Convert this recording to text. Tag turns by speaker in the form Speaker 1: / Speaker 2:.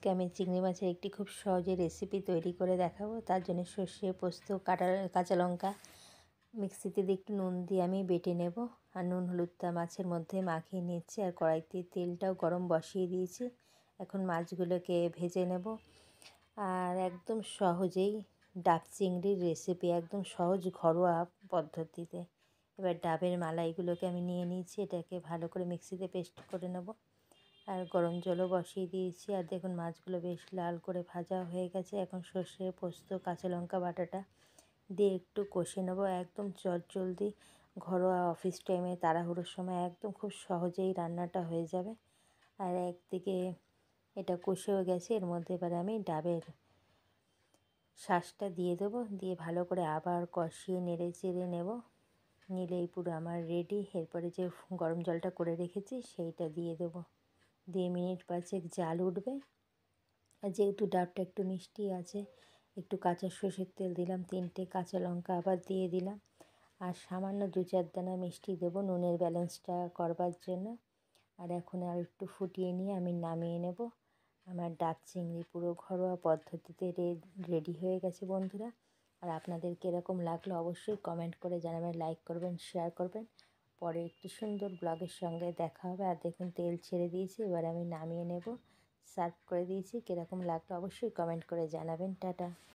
Speaker 1: আজকে আমি চিংড়ি মাছের একটি খুব সহজে রেসিপি তৈরি করে দেখাবো। তার জন্য সর্ষে, পোস্ত, কাঁচা লঙ্কা মিক্সিতে দিয়ে একটু নুন দিয়ে আমি বেটে নেব। আর নুন হলুদটা মাছের মধ্যে মাখিয়ে নিচ্ছি, আর কড়াইতে তেলটাও গরম বসিয়ে দিয়েছি। এখন মাছগুলোকে ভেজে নেব। আর একদম সহজেই ডাব চিংড়ির রেসিপি, একদম সহজ ঘরোয়া পদ্ধতিতে। এবার ডাবের মালাইগুলোকে আমি নিয়ে নিয়েছি, এটাকে ভালো করে মিক্সিতে পেস্ট করে নেব। আর গরম জলও বসিয়ে দিয়েছি। আর দেখুন মাছগুলো বেশ লাল করে ভাজা হয়ে গেছে। এখন সর্ষে, পোস্ত, কাঁচা লঙ্কা বাটাটা দিয়ে একটু কষে নেব। একদম চটজলদি ঘরোয়া অফিস টাইমে তাড়াহুড়োর সময় একদম খুব সহজেই রান্নাটা হয়ে যাবে। আর একদিকে এটা কষেও গেছে, এর মধ্যে এবার আমি ডাবের শাঁসটা দিয়ে দেবো। দিয়ে ভালো করে আবার কষিয়ে নেড়ে চেড়ে নেব। নিলেই পুরো আমার রেডি। এরপরে যে গরম জলটা করে রেখেছি সেইটা দিয়ে দেবো। দিয়ে মিনিট 5 জাল উঠবে। আর যেহেতু ডাবটা একটু মিষ্টি আছে, একটু কাঁচা সর্ষের তেল দিলাম, 3টে কাঁচা লঙ্কা আবার দিয়ে দিলাম। আর সামান্য 2-4 দানা মিষ্টি দেবো নুনের ব্যালেন্সটা করবার জন্য। আর এখন আর একটু ফুটিয়ে নিয়ে আমি নামিয়ে নেব। আমার ডাব চিংড়ি পুরো ঘরোয়া পদ্ধতিতে রেডি হয়ে গেছে বন্ধুরা। আর আপনাদের কীরকম লাগলো অবশ্যই কমেন্ট করে জানাবেন, লাইক করবেন, শেয়ার করবেন। পরে একটি সুন্দর ব্লগের সঙ্গে দেখা হবে। আর দেখুন তেল ছেড়ে দিয়েছি, এবার আমি নামিয়ে নেব। সার্ভ করে দিয়েছি। কীরকম লাগলো অবশ্যই কমেন্ট করে জানাবেন। টাটা।